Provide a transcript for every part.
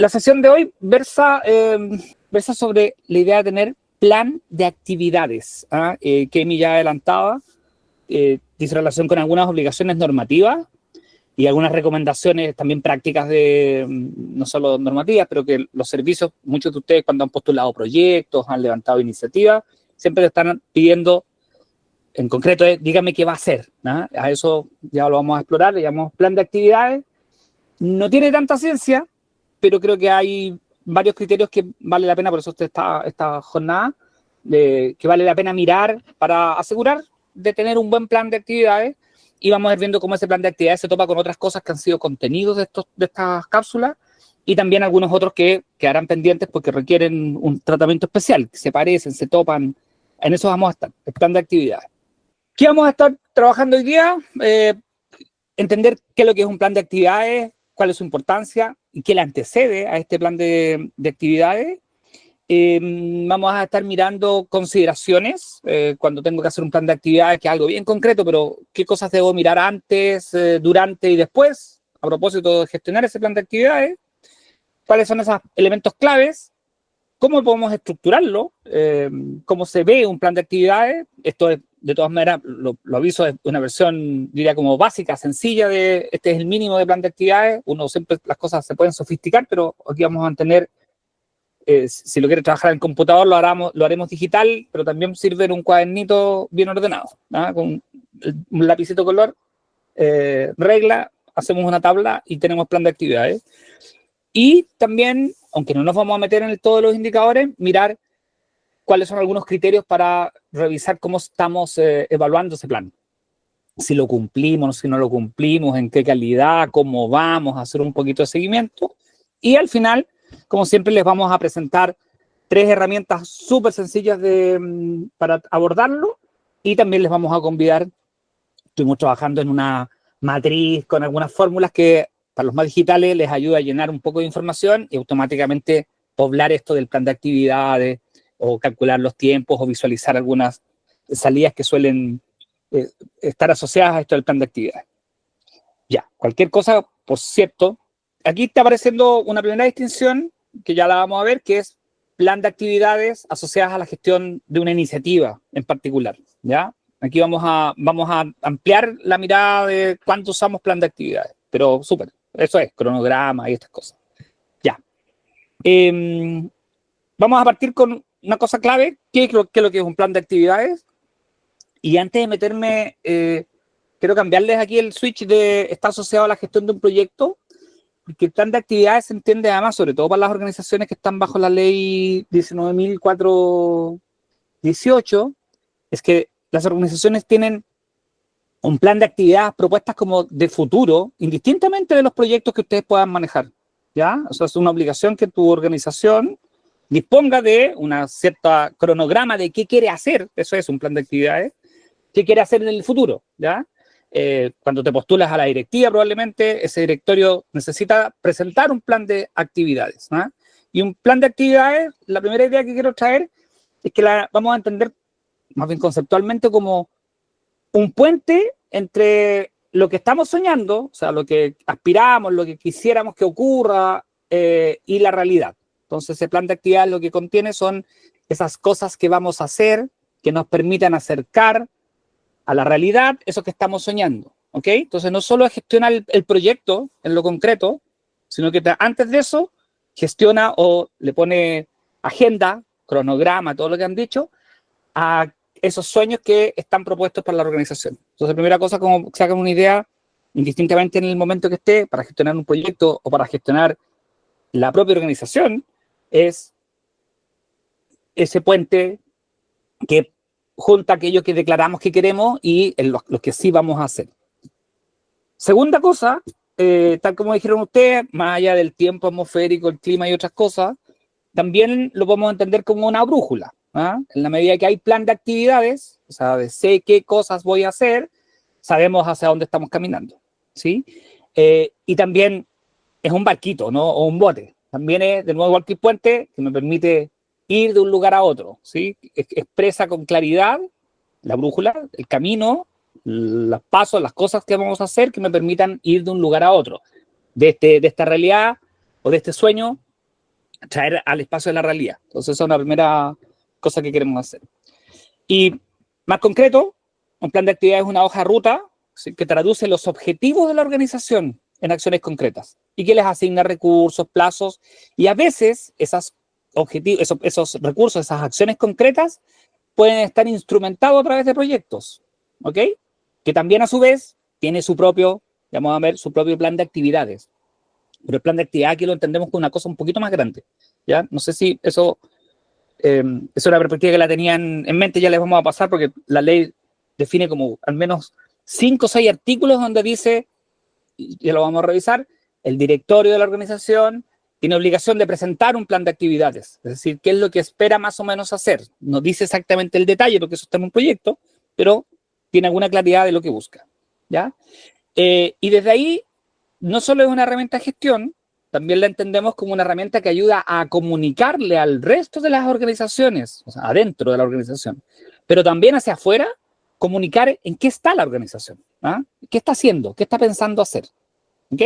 La sesión de hoy versa sobre la idea de tener plan de actividades, que Emi ya adelantaba, dice relación con algunas obligaciones normativas y algunas recomendaciones también prácticas de, no solo normativas, pero que los servicios, muchos de ustedes cuando han postulado proyectos, han levantado iniciativas, siempre te están pidiendo, en concreto, dígame qué va a hacer, ¿no? A eso ya lo vamos a explorar, le llamamos plan de actividades. No tiene tanta ciencia, pero creo que hay varios criterios que vale la pena, por eso esta jornada, que vale la pena mirar para asegurar de tener un buen plan de actividades, y vamos a ir viendo cómo ese plan de actividades se topa con otras cosas que han sido contenidos de estas cápsulas, y también algunos otros que quedarán pendientes porque requieren un tratamiento especial, que se parecen, se topan. En eso vamos a estar, el plan de actividades. ¿Qué vamos a estar trabajando hoy día? Entender qué es lo que es un plan de actividades, cuál es su importancia y qué le antecede a este plan de actividades. Vamos a estar mirando consideraciones cuando tengo que hacer un plan de actividades, que es algo bien concreto, pero qué cosas debo mirar antes, durante y después, a propósito de gestionar ese plan de actividades, cuáles son esos elementos claves, cómo podemos estructurarlo, cómo se ve un plan de actividades. Esto es, de todas maneras, lo aviso, es una versión, diría, como básica, sencilla de, este es el mínimo de plan de actividades. Uno siempre, las cosas se pueden sofisticar, pero aquí vamos a mantener, si lo quiere trabajar en computador, lo haremos digital, pero también sirve en un cuadernito bien ordenado, ¿no? Con un lapicito color, regla, hacemos una tabla y tenemos plan de actividades. Y también, aunque no nos vamos a meter en todos los indicadores, mirar cuáles son algunos criterios para revisar cómo estamos evaluando ese plan. Si lo cumplimos, si no lo cumplimos, en qué calidad, cómo vamos a hacer un poquito de seguimiento. Y al final, como siempre, les vamos a presentar 3 herramientas súper sencillas para abordarlo, y también les vamos a convidar. Estuvimos trabajando en una matriz con algunas fórmulas que para los más digitales les ayuda a llenar un poco de información y automáticamente poblar esto del plan de actividades, o calcular los tiempos, o visualizar algunas salidas que suelen estar asociadas a esto del plan de actividades. Ya, cualquier cosa, por cierto, aquí está apareciendo una primera distinción que ya la vamos a ver, que es plan de actividades asociadas a la gestión de una iniciativa en particular, ¿ya? Aquí vamos a ampliar la mirada de cuánto usamos plan de actividades, pero súper, eso es, cronograma y estas cosas. Ya. Vamos a partir con una cosa clave, ¿qué es lo que es un plan de actividades? Y antes de meterme, quiero cambiarles aquí el switch de está asociado a la gestión de un proyecto, porque el plan de actividades se entiende además, sobre todo para las organizaciones que están bajo la ley 19.418, es que las organizaciones tienen un plan de actividades propuestas como de futuro, indistintamente de los proyectos que ustedes puedan manejar, ¿ya? O sea, es una obligación que tu organización disponga de una cierta cronograma de qué quiere hacer, eso es un plan de actividades, qué quiere hacer en el futuro, ¿ya? Cuando te postulas a la directiva, probablemente ese directorio necesita presentar un plan de actividades, ¿no? Y un plan de actividades, la primera idea que quiero traer es que la vamos a entender más bien conceptualmente como un puente entre lo que estamos soñando, o sea, lo que aspiramos, lo que quisiéramos que ocurra, y la realidad. Entonces, ese plan de actividades lo que contiene son esas cosas que vamos a hacer, que nos permitan acercar a la realidad eso que estamos soñando, ¿ok? Entonces, no solo es gestionar el proyecto en lo concreto, sino que antes de eso, gestiona o le pone agenda, cronograma, todo lo que han dicho, a esos sueños que están propuestos para la organización. Entonces, primera cosa, como se hagan una idea, indistintamente en el momento que esté, para gestionar un proyecto o para gestionar la propia organización, es ese puente que junta aquello que declaramos que queremos y lo que sí vamos a hacer. Segunda cosa, tal como dijeron ustedes, más allá del tiempo atmosférico, el clima y otras cosas, también lo podemos entender como una brújula, ¿ah? En la medida que hay plan de actividades, o sea, sé qué cosas voy a hacer, sabemos hacia dónde estamos caminando, ¿sí? Y también es un barquito, ¿no? O un bote. También es, de nuevo, cualquier puente que me permite ir de un lugar a otro, ¿sí? Expresa con claridad la brújula, el camino, los pasos, las cosas que vamos a hacer que me permitan ir de un lugar a otro, de esta realidad o de este sueño traer al espacio de la realidad. Entonces, esa es una primera cosa que queremos hacer. Y más concreto, un plan de actividades es una hoja de ruta, ¿sí?, que traduce los objetivos de la organización en acciones concretas y que les asigna recursos, plazos, y a veces esos recursos, esas acciones concretas pueden estar instrumentados a través de proyectos, ¿ok? Que también a su vez tiene su propio, vamos a ver, su propio plan de actividades. Pero el plan de actividad aquí lo entendemos como una cosa un poquito más grande, ¿ya? No sé si eso es una perspectiva que la tenían en mente, ya les vamos a pasar porque la ley define como al menos 5 o 6 artículos donde dice, ya lo vamos a revisar, el directorio de la organización tiene obligación de presentar un plan de actividades, es decir, qué es lo que espera más o menos hacer. No dice exactamente el detalle porque eso está en un proyecto, pero tiene alguna claridad de lo que busca, ¿ya? Y desde ahí, no solo es una herramienta de gestión, también la entendemos como una herramienta que ayuda a comunicarle al resto de las organizaciones, o sea, adentro de la organización, pero también hacia afuera, comunicar en qué está la organización, ¿ah? ¿Qué está haciendo? ¿Qué está pensando hacer? ¿Ok?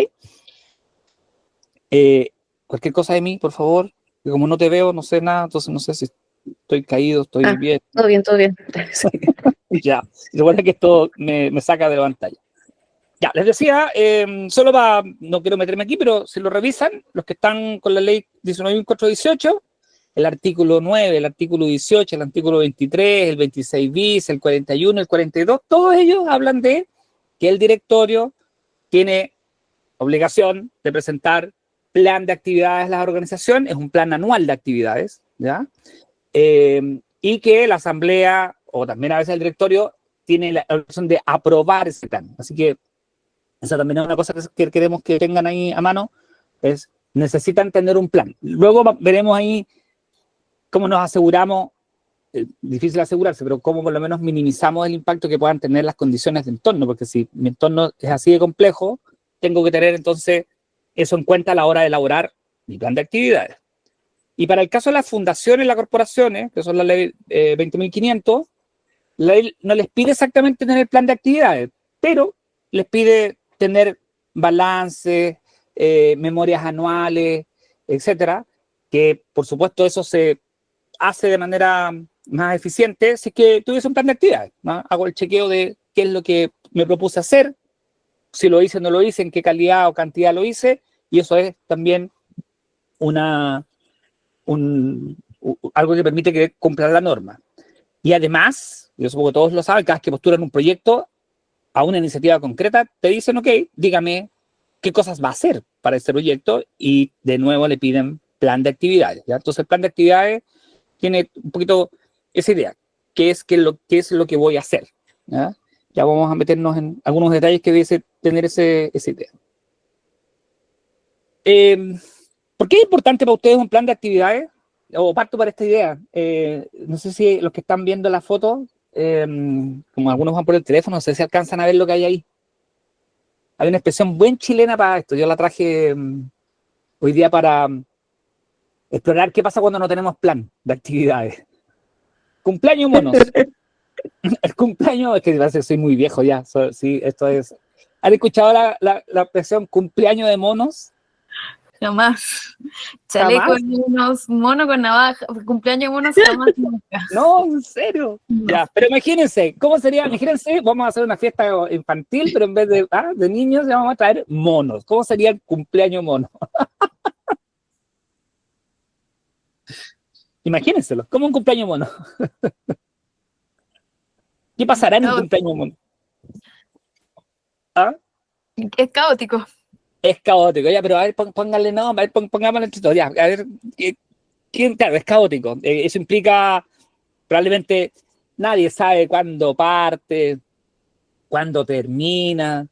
Cualquier cosa de mí, por favor, que como no te veo, no sé nada, entonces no sé si estoy caído, estoy bien. Todo bien, todo bien. Sí. Ya, recuerda que esto me saca de la pantalla. Ya, les decía, solo no quiero meterme aquí, pero si lo revisan, los que están con la ley 19.418, el artículo 9, el artículo 18, el artículo 23, el 26 bis, el 41, el 42, todos ellos hablan de que el directorio tiene obligación de presentar plan de actividades a la organización, es un plan anual de actividades, ¿ya? Y que la asamblea, o también a veces el directorio, tiene la obligación de aprobar ese plan. Así que esa también es una cosa que queremos que tengan ahí a mano, es necesitan tener un plan. Luego veremos ahí cómo nos aseguramos, difícil asegurarse, pero cómo por lo menos minimizamos el impacto que puedan tener las condiciones de entorno, porque si mi entorno es así de complejo, tengo que tener entonces eso en cuenta a la hora de elaborar mi plan de actividades. Y para el caso de las fundaciones y las corporaciones, que son la ley 20.500, la ley no les pide exactamente tener el plan de actividades, pero les pide tener balance, memorias anuales, etcétera, que por supuesto eso se hace de manera más eficiente si es que tuviese un plan de actividades, ¿no? Hago el chequeo de qué es lo que me propuse hacer, si lo hice o no lo hice, en qué calidad o cantidad lo hice, y eso es también algo que permite que cumpla la norma. Y además, yo supongo que todos lo saben, cada vez que postulan un proyecto a una iniciativa concreta, te dicen, ok, dígame qué cosas va a hacer para este proyecto, y de nuevo le piden plan de actividades, ¿ya? Entonces el plan de actividades tiene un poquito esa idea, qué es lo que voy a hacer, ¿ya? Ya vamos a meternos en algunos detalles que debe tener esa idea. ¿Por qué es importante para ustedes un plan de actividades? O parto para esta idea. No sé si los que están viendo la foto, como algunos van por el teléfono, no sé si alcanzan a ver lo que hay ahí. Hay una expresión buen chilena para esto. Yo la traje hoy día para explorar qué pasa cuando no tenemos plan de actividades. Cumpleaños monos. El cumpleaños, es que parece que soy muy viejo ya. Sí, esto es. ¿Han escuchado la expresión cumpleaños de monos? Jamás. Chaleco de monos, mono con navaja, cumpleaños de monos, jamás nunca. No, en serio. No. Ya, pero imagínense, ¿cómo sería? Imagínense, vamos a hacer una fiesta infantil, pero en vez de niños, vamos a traer monos. ¿Cómo sería el cumpleaños mono? Imagínenselo, como un cumpleaños mono. ¿Qué pasará en un cumpleaños mono? ¿Ah? Es caótico. Es caótico, ya, pero a ver, pónganle nombre, pongámosle tutorial. A ver, claro, es caótico. Eso implica, probablemente, nadie sabe cuándo parte, cuándo termina,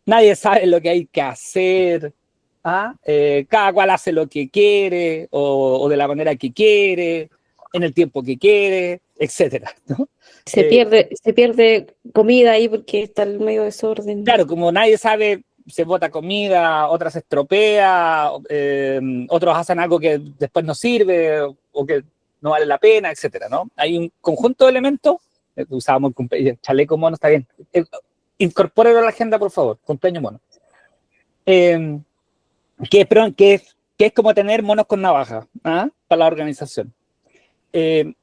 nadie sabe lo que hay que hacer. Cada cual hace lo que quiere o de la manera que quiere, en el tiempo que quiere, etcétera, ¿no? Se pierde comida ahí porque está el medio desorden. Claro, como nadie sabe, se bota comida, otras se estropea, otros hacen algo que después no sirve o que no vale la pena, etcétera, ¿no? Hay un conjunto de elementos. Usábamos el chaleco mono, está bien. Incorpórelo a la agenda, por favor, cumpleaños mono. Que es que es como tener monos con navaja, ¿ah? Para la organización. Es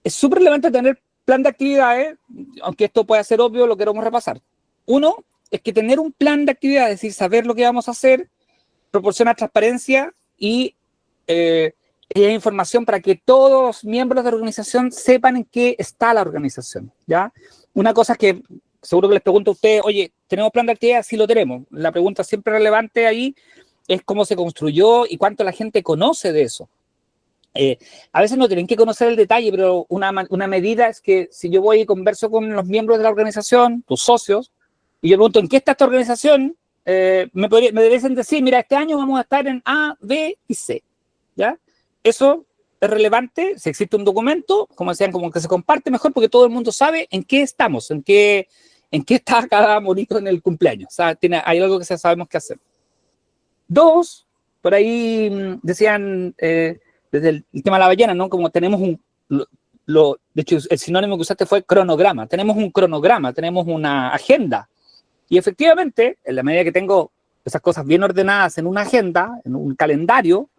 súper relevante tener plan de actividades, aunque esto pueda ser obvio, lo queremos repasar. Uno, es que tener un plan de actividades, es decir, saber lo que vamos a hacer, proporciona transparencia y información para que todos los miembros de la organización sepan en qué está la organización, ¿ya? Una cosa es que seguro que les pregunto a ustedes, oye, ¿tenemos plan de actividades? Sí lo tenemos. La pregunta siempre relevante ahí es cómo se construyó y cuánto la gente conoce de eso. A veces no tienen que conocer el detalle, pero una medida es que si yo voy y converso con los miembros de la organización, tus socios, y yo pregunto, ¿en qué está esta organización? Me deberían decir, mira, este año vamos a estar en A, B y C, ¿ya? Eso es relevante, si existe un documento, como decían, como que se comparte mejor, porque todo el mundo sabe en qué estamos, en qué está cada monito en el cumpleaños. O sea, hay algo que sabemos qué hacer. Dos, por ahí decían, desde el tema de la ballena, ¿no? Como tenemos de hecho, el sinónimo que usaste fue cronograma. Tenemos un cronograma, tenemos una agenda. Y efectivamente, en la medida que tengo esas cosas bien ordenadas en una agenda, en un calendario,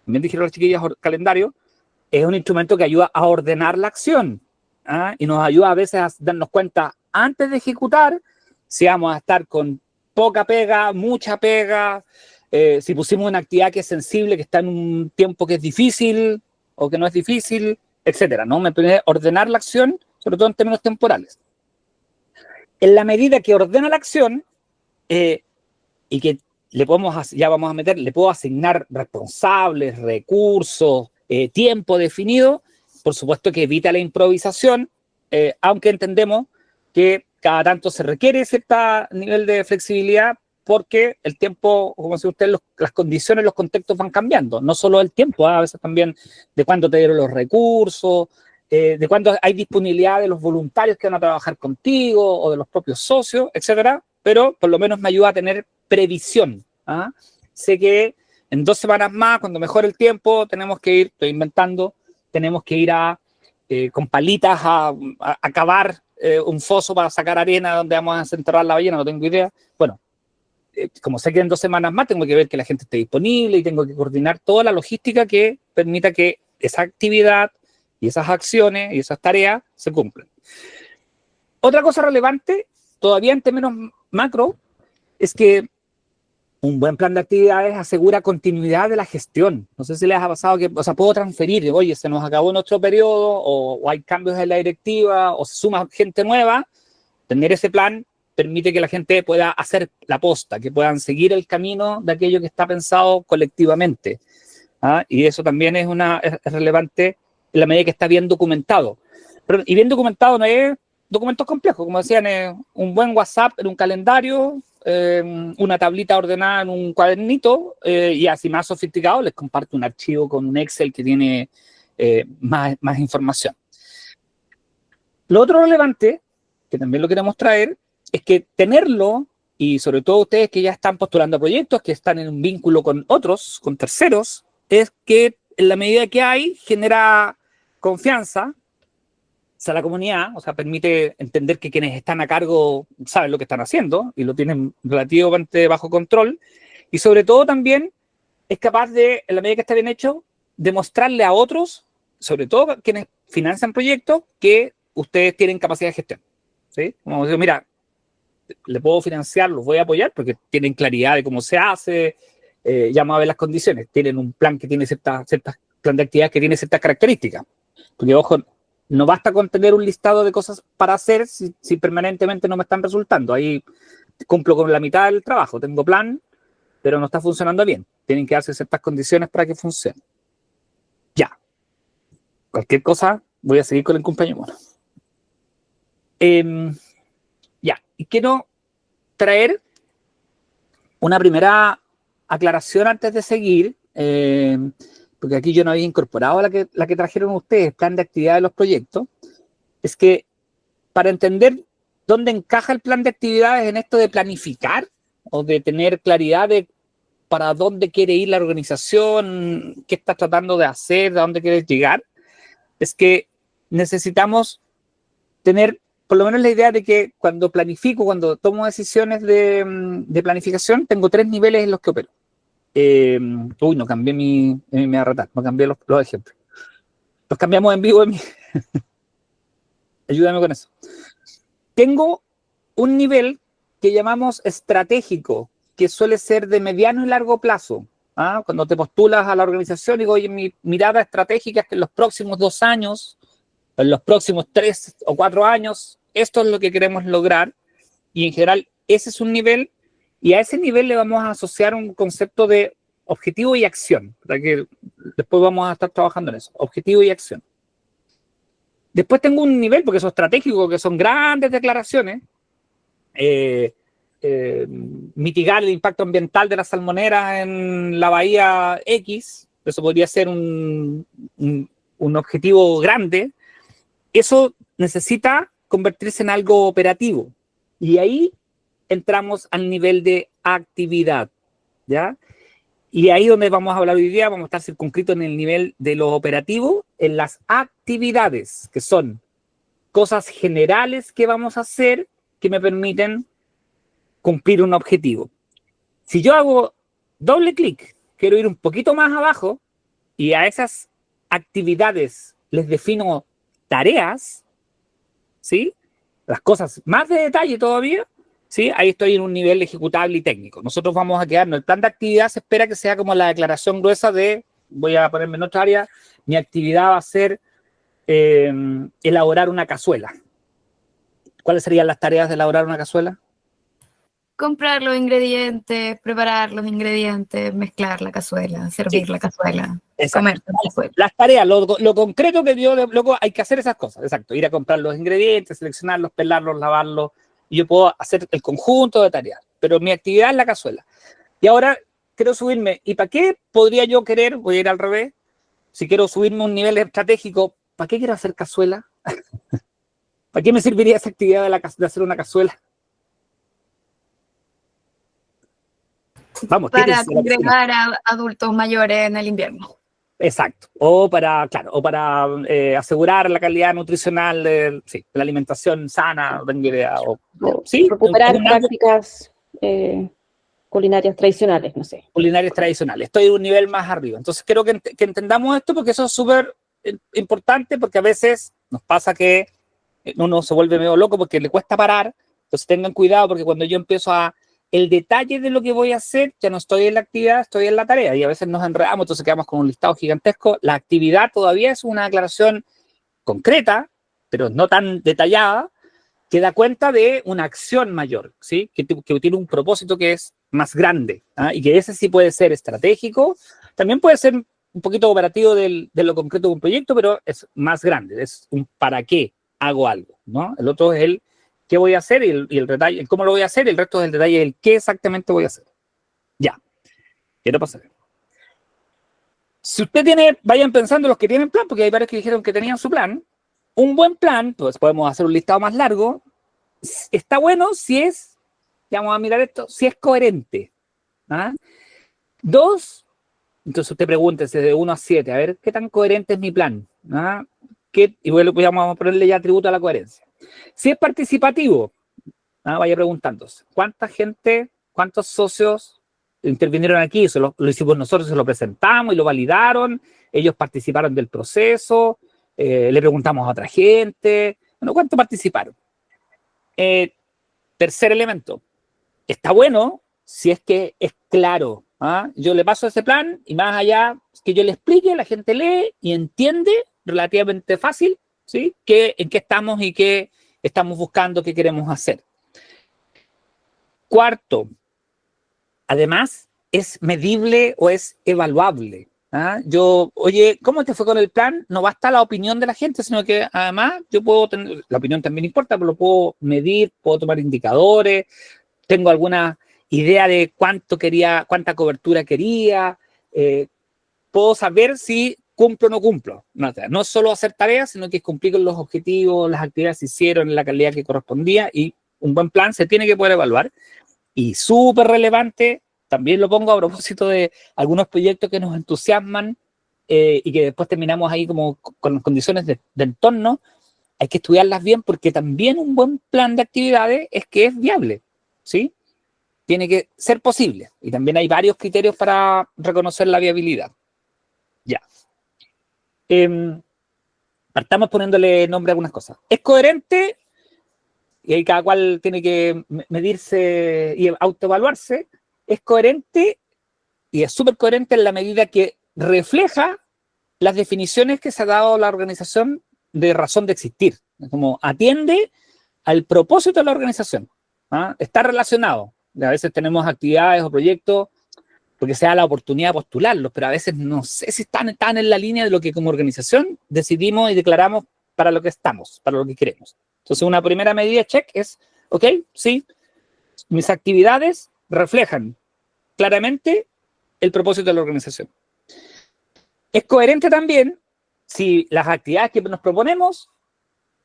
también dijeron las chiquillas, calendario, es un instrumento que ayuda a ordenar la acción, ¿ah? Y nos ayuda a veces a darnos cuenta antes de ejecutar si vamos a estar con poca pega, mucha pega, si pusimos una actividad que es sensible, que está en un tiempo que es difícil o que no es difícil, etcétera, ¿no? Me permite ordenar la acción, sobre todo en términos temporales. En la medida que ordena la acción y que le puedo asignar responsables, recursos, tiempo definido, por supuesto que evita la improvisación, aunque entendemos que cada tanto se requiere cierto nivel de flexibilidad porque el tiempo, como dice usted, las condiciones, los contextos van cambiando, no solo el tiempo, a veces también de cuándo te dieron los recursos, de cuándo hay disponibilidad de los voluntarios que van a trabajar contigo o de los propios socios, etcétera, pero por lo menos me ayuda a tener previsión. ¿Ah? Sé que en 2 semanas más, cuando mejore el tiempo, tenemos que ir, estoy inventando, tenemos que ir con palitas a cavar un foso para sacar arena donde vamos a desenterrar la ballena, no tengo idea. Bueno, como sé que en 2 semanas más tengo que ver que la gente esté disponible y tengo que coordinar toda la logística que permita que esa actividad y esas acciones y esas tareas se cumplan. Otra cosa relevante, todavía en términos macro, es que un buen plan de actividades asegura continuidad de la gestión. No sé si les ha pasado que, o sea, puedo transferir, oye, se nos acabó nuestro periodo, o hay cambios en la directiva, o se suma gente nueva. Tener ese plan permite que la gente pueda hacer la posta, que puedan seguir el camino de aquello que está pensado colectivamente. ¿Ah? Y eso también es relevante en la medida que está bien documentado. Y bien documentado no es documentos complejos, como decían, un buen WhatsApp en un calendario, una tablita ordenada en un cuadernito, y así más sofisticado les comparto un archivo con un Excel que tiene más información. Lo otro relevante, que también lo queremos traer, es que tenerlo, y sobre todo ustedes que ya están postulando a proyectos, que están en un vínculo con otros, con terceros, es que en la medida que hay, genera confianza a la comunidad, o sea, permite entender que quienes están a cargo saben lo que están haciendo y lo tienen relativamente bajo control, y sobre todo también es capaz de, en la medida que está bien hecho, demostrarle a otros, sobre todo quienes financian proyectos, que ustedes tienen capacidad de gestión, ¿sí? Como digo, mira, le puedo financiar, los voy a apoyar porque tienen claridad de cómo se hace, ya vamos a ver las condiciones, tienen un plan que tiene plan de actividades que tiene ciertas características, porque ojo, no basta con tener un listado de cosas para hacer si permanentemente no me están resultando. Ahí cumplo con la mitad del trabajo. Tengo plan, pero no está funcionando bien. Tienen que darse ciertas condiciones para que funcione. Ya. Cualquier cosa, voy a seguir con el cumpleaños mono. Ya. Y quiero traer una primera aclaración antes de seguir, porque aquí yo no había incorporado la que trajeron ustedes, plan de actividad de los proyectos, es que para entender dónde encaja el plan de actividades en esto de planificar o de tener claridad de para dónde quiere ir la organización, qué está tratando de hacer, a dónde quiere llegar, es que necesitamos tener por lo menos la idea de que cuando planifico, cuando tomo decisiones de planificación, tengo 3 niveles en los que opero. No cambié me voy a retar, no cambié los ejemplos. Los cambiamos en vivo. Ayúdame con eso. Tengo un nivel que llamamos estratégico, que suele ser de mediano y largo plazo. ¿Ah? Cuando te postulas a la organización, digo, oye, mi mirada estratégica es que en los próximos 2 años, en los próximos 3 o 4 años, esto es lo que queremos lograr. Y en general, ese es un nivel, y a ese nivel le vamos a asociar un concepto de objetivo y acción, para que después vamos a estar trabajando en eso, objetivo y acción. Después tengo un nivel, porque eso es estratégico, que son grandes declaraciones, mitigar el impacto ambiental de las salmoneras en la bahía X, eso podría ser un objetivo grande. Eso necesita convertirse en algo operativo, y ahí entramos al nivel de actividad, ¿ya? Y ahí donde vamos a hablar hoy día, vamos a estar circunscritos en el nivel de lo operativo, en las actividades, que son cosas generales que vamos a hacer que me permiten cumplir un objetivo. Si yo hago doble clic, quiero ir un poquito más abajo y a esas actividades les defino tareas, ¿sí? Las cosas más de detalle todavía, ¿sí? Ahí estoy en un nivel ejecutable y técnico. Nosotros vamos a quedarnos. El plan de actividad se espera que sea como la declaración gruesa de, voy a ponerme en otra área, mi actividad va a ser elaborar una cazuela. ¿Cuáles serían las tareas de elaborar una cazuela? Comprar los ingredientes, preparar los ingredientes, mezclar la cazuela, servir la cazuela, comer la cazuela. Las tareas, lo concreto que yo, luego hay que hacer esas cosas, exacto, ir a comprar los ingredientes, seleccionarlos, pelarlos, lavarlos, y yo puedo hacer el conjunto de tareas, pero mi actividad es la cazuela. Y ahora quiero subirme, ¿y para qué podría yo querer, voy a ir al revés, si quiero subirme a un nivel estratégico, ¿para qué quiero hacer cazuela? ¿Para qué me serviría esa actividad de hacer una cazuela? Vamos, para congregar a adultos mayores en el invierno. Exacto. O para, claro, o para asegurar la calidad nutricional de la alimentación sana, tengo idea. ¿Sí? Recuperar prácticas culinarias tradicionales, no sé. Culinarias tradicionales. Estoy en un nivel más arriba. Entonces, creo que entendamos esto, porque eso es súper importante, porque a veces nos pasa que uno se vuelve medio loco porque le cuesta parar. Entonces, tengan cuidado, porque cuando yo empiezo el detalle de lo que voy a hacer, ya no estoy en la actividad, estoy en la tarea, y a veces nos enredamos, entonces quedamos con un listado gigantesco. La actividad todavía es una declaración concreta, pero no tan detallada, que da cuenta de una acción mayor, ¿sí? Que tiene un propósito que es más grande, ¿ah? Y que ese sí puede ser estratégico, también puede ser un poquito operativo de lo concreto de un proyecto, pero es más grande, es un para qué hago algo, ¿no? El otro es el qué voy a hacer y el detalle, cómo lo voy a hacer, y el resto del detalle del qué exactamente voy a hacer. Ya, quiero pasar. Si usted vayan pensando los que tienen plan, porque hay varios que dijeron que tenían su plan. Un buen plan, pues podemos hacer un listado más largo, está bueno si es, vamos a mirar esto, si es coherente. ¿Ah? 2, entonces usted pregúntese de 1 a 7, a ver, ¿qué tan coherente es mi plan? ¿Ah? Y bueno, pues vamos a ponerle ya atributo a la coherencia. Si es participativo, vaya preguntándose, ¿cuánta gente, cuántos socios intervinieron aquí? Eso lo hicimos nosotros, se lo presentamos y lo validaron, ellos participaron del proceso, le preguntamos a otra gente, bueno, ¿cuánto participaron? Tercer elemento, está bueno si es que es claro. Yo le paso ese plan y más allá que yo le explique, la gente lee y entiende relativamente fácil, ¿sí? En qué estamos y qué estamos buscando, qué queremos hacer. Cuarto, además, ¿es medible o es evaluable? Oye, ¿cómo te fue con el plan? No basta la opinión de la gente, sino que además yo puedo tener, la opinión también importa, pero lo puedo medir, puedo tomar indicadores, tengo alguna idea de cuánta cobertura quería, puedo saber si cumplo o no cumplo. No es solo hacer tareas, sino que es cumplir con los objetivos, las actividades se hicieron en la calidad que correspondía, y un buen plan se tiene que poder evaluar. Y súper relevante, también lo pongo a propósito de algunos proyectos que nos entusiasman y que después terminamos ahí como con las condiciones de entorno, hay que estudiarlas bien, porque también un buen plan de actividades es que es viable, ¿sí? tiene que ser posible. Y también hay varios criterios para reconocer la viabilidad. Ya. Partamos poniéndole nombre a algunas cosas. Es coherente, y ahí cada cual tiene que medirse y autoevaluarse. Es coherente y es súper coherente en la medida que refleja las definiciones que se ha dado la organización de razón de existir. Como atiende al propósito de la organización. ¿Ah? Está relacionado. A veces tenemos actividades o proyectos porque se da la oportunidad de postularlos, pero a veces no sé si están en la línea de lo que como organización decidimos y declaramos para lo que estamos, para lo que queremos. Entonces, una primera medida check es, ok, sí, mis actividades reflejan claramente el propósito de la organización. Es coherente también si las actividades que nos proponemos,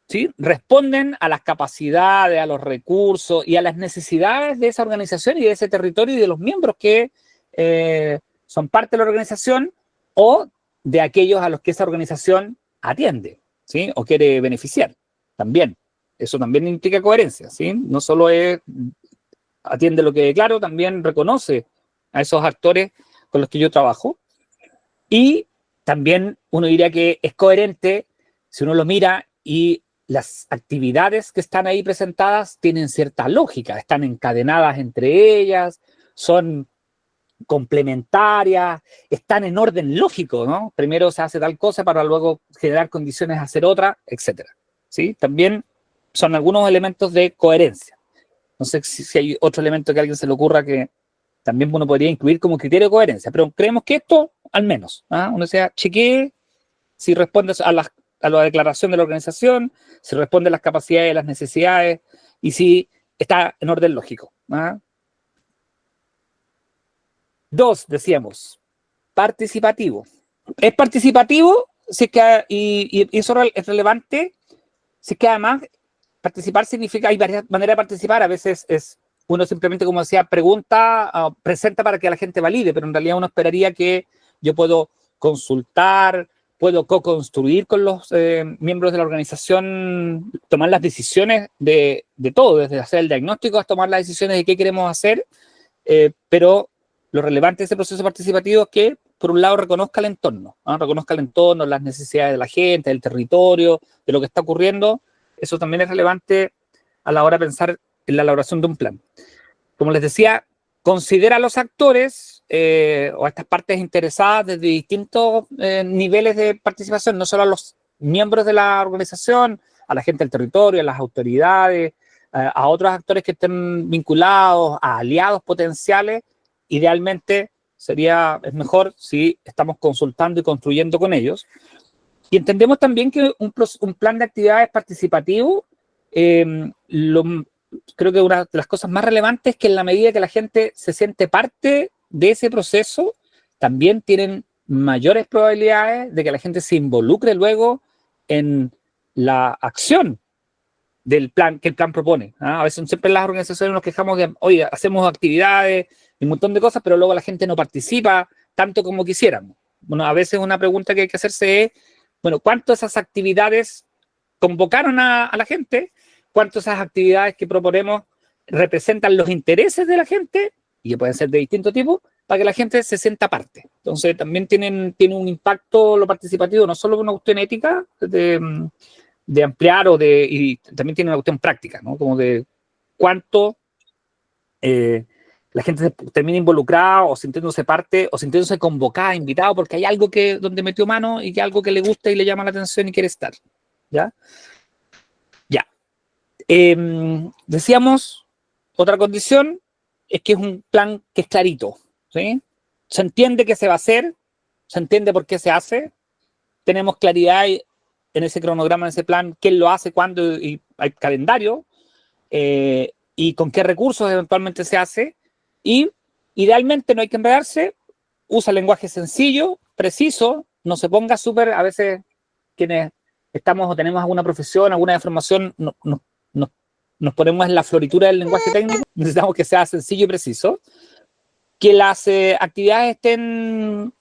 ¿sí?, responden a las capacidades, a los recursos y a las necesidades de esa organización y de ese territorio y de los miembros que son parte de la organización o de aquellos a los que esa organización atiende, ¿sí?, o quiere beneficiar. También, eso también implica coherencia, ¿sí? No solo atiende lo que declaro, también reconoce a esos actores con los que yo trabajo. Y también uno diría que es coherente si uno lo mira y las actividades que están ahí presentadas tienen cierta lógica, están encadenadas entre ellas, son complementarias, están en orden lógico, ¿no? Primero se hace tal cosa para luego generar condiciones a hacer otra, etcétera, ¿sí? También son algunos elementos de coherencia. No sé si hay otro elemento que a alguien se le ocurra que también uno podría incluir como criterio de coherencia, pero creemos que esto, al menos, uno chequee si responde a la declaración de la organización, si responde a las capacidades y las necesidades, y si está en orden lógico. 2, decíamos, participativo. Es participativo si es que, y eso es relevante, si es que además participar significa, hay varias maneras de participar, a veces es uno simplemente, como decía, pregunta, presenta para que la gente valide, pero en realidad uno esperaría que yo puedo consultar, puedo co-construir con los miembros de la organización, tomar las decisiones de todo, desde hacer el diagnóstico hasta tomar las decisiones de qué queremos hacer, pero lo relevante de ese proceso participativo es que, por un lado, reconozca el entorno, reconozca el entorno, las necesidades de la gente, del territorio, de lo que está ocurriendo. Eso también es relevante a la hora de pensar en la elaboración de un plan. Como les decía, considera a los actores o a estas partes interesadas desde distintos niveles de participación, no solo a los miembros de la organización, a la gente del territorio, a las autoridades, a otros actores que estén vinculados, a aliados potenciales. Idealmente es mejor si estamos consultando y construyendo con ellos. Y entendemos también que un plan de actividades participativo, creo que una de las cosas más relevantes es que en la medida que la gente se siente parte de ese proceso, también tienen mayores probabilidades de que la gente se involucre luego en la acción del plan que el plan propone. A veces siempre en las organizaciones nos quejamos de, oye, hacemos actividades y un montón de cosas, pero luego la gente no participa tanto como quisiéramos. Bueno, a veces una pregunta que hay que hacerse es, bueno, ¿cuánto esas actividades convocaron a la gente? ¿Cuánto esas actividades que proponemos representan los intereses de la gente? Y que pueden ser de distinto tipo, para que la gente se sienta parte. Entonces, también tiene un impacto lo participativo, no solo una cuestión ética de ampliar y también tiene una cuestión práctica, ¿no? Como de cuánto la gente se termina involucrada o sintiéndose parte o sintiéndose convocada, invitado, porque hay algo donde metió mano y que algo que le gusta y le llama la atención y quiere estar. ¿Ya? Ya. Decíamos, otra condición es que es un plan que es clarito, ¿sí? Se entiende qué se va a hacer, se entiende por qué se hace, tenemos claridad en ese cronograma, en ese plan, quién lo hace, cuándo, y hay calendario, y con qué recursos eventualmente se hace, y idealmente no hay que enredarse, usa lenguaje sencillo, preciso, no se ponga súper, a veces quienes estamos o tenemos alguna profesión, alguna formación, nos ponemos en la floritura del lenguaje técnico, necesitamos que sea sencillo y preciso, que las actividades también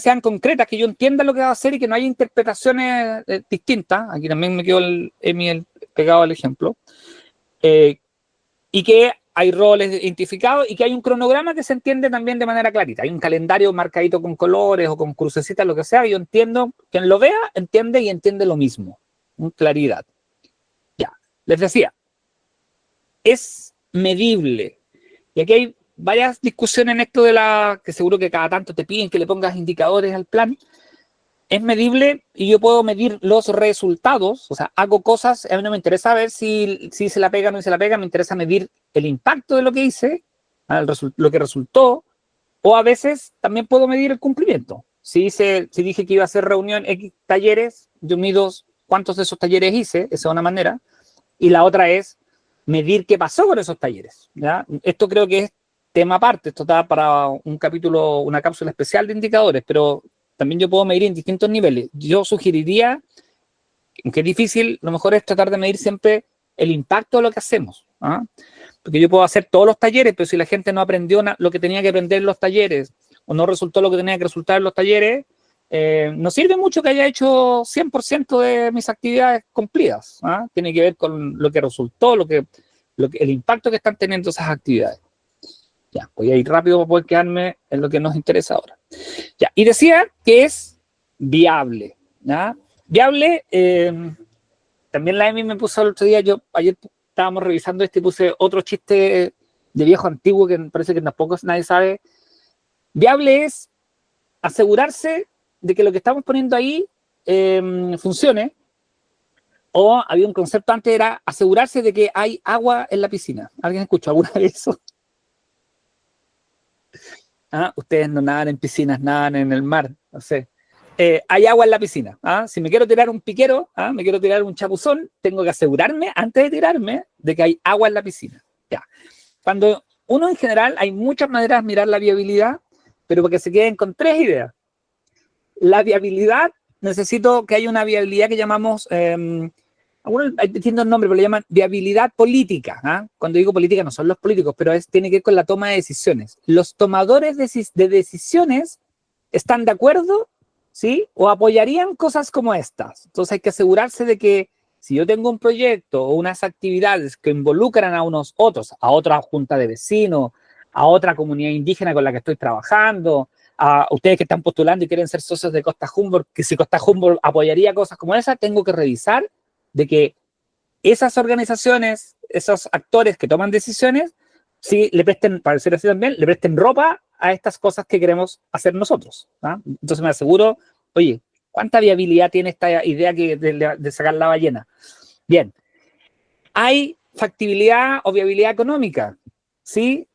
sean concretas, que yo entienda lo que va a hacer y que no haya interpretaciones distintas. Aquí también me quedó pegado al ejemplo. Y que hay roles identificados y que hay un cronograma que se entiende también de manera clarita. Hay un calendario marcadito con colores o con crucecitas, lo que sea, y yo entiendo, quien lo vea, entiende y entiende lo mismo. Claridad. Ya, les decía, es medible. Y aquí hay varias discusiones en esto de que seguro que cada tanto te piden que le pongas indicadores al plan. Es medible y yo puedo medir los resultados, o sea, hago cosas, a mí no me interesa ver si se la pega o no se la pega, me interesa medir el impacto de lo que hice, lo que resultó, o a veces también puedo medir el cumplimiento. Si dije que iba a hacer reunión X talleres, yo mido cuántos de esos talleres hice, esa es una manera, y la otra es medir qué pasó con esos talleres, ¿ya? Esto creo que es tema aparte, esto está para un capítulo, una cápsula especial de indicadores, pero también yo puedo medir en distintos niveles. Yo sugeriría, aunque es difícil, lo mejor es tratar de medir siempre el impacto de lo que hacemos, ¿ah? Porque yo puedo hacer todos los talleres, pero si la gente no aprendió lo que tenía que aprender en los talleres o no resultó lo que tenía que resultar en los talleres, no sirve mucho que haya hecho 100% de mis actividades cumplidas, ¿ah? Tiene que ver con lo que resultó, el impacto que están teniendo esas actividades. Ya, voy a ir rápido para poder quedarme en lo que nos interesa ahora. Ya, y decía que es viable, ¿ya? Viable, también la Emi me puso el otro día, ayer estábamos revisando y puse otro chiste de viejo antiguo que parece que tampoco nadie sabe. Viable es asegurarse de que lo que estamos poniendo ahí funcione, o había un concepto antes, era asegurarse de que hay agua en la piscina. ¿Alguien escuchó alguna vez eso? ¿Ah? Ustedes no nadan en piscinas, nadan en el mar, no sé. Hay agua en la piscina. ¿Ah? Si me quiero tirar un piquero, ¿ah? Me quiero tirar un chapuzón, tengo que asegurarme, antes de tirarme, de que hay agua en la piscina. Ya. Cuando uno en general, hay muchas maneras de mirar la viabilidad, pero para que se queden con 3 ideas. La viabilidad, necesito que haya una viabilidad que llamamos, algunos hay distintos nombres, pero le llaman viabilidad política. ¿Ah? Cuando digo política no son los políticos, pero tiene que ver con la toma de decisiones. Los tomadores de decisiones están de acuerdo, ¿sí? O apoyarían cosas como estas. Entonces hay que asegurarse de que si yo tengo un proyecto o unas actividades que involucran a unos otros, a otra junta de vecinos, a otra comunidad indígena con la que estoy trabajando, a ustedes que están postulando y quieren ser socios de Costa Humboldt, que si Costa Humboldt apoyaría cosas como esas, tengo que revisar de que esas organizaciones, esos actores que toman decisiones, sí le presten, para decir así también, le presten ropa a estas cosas que queremos hacer nosotros. ¿Ah? Entonces me aseguro, oye, ¿cuánta viabilidad tiene esta idea de sacar la ballena? Bien, ¿hay factibilidad o viabilidad económica? ¿Sí?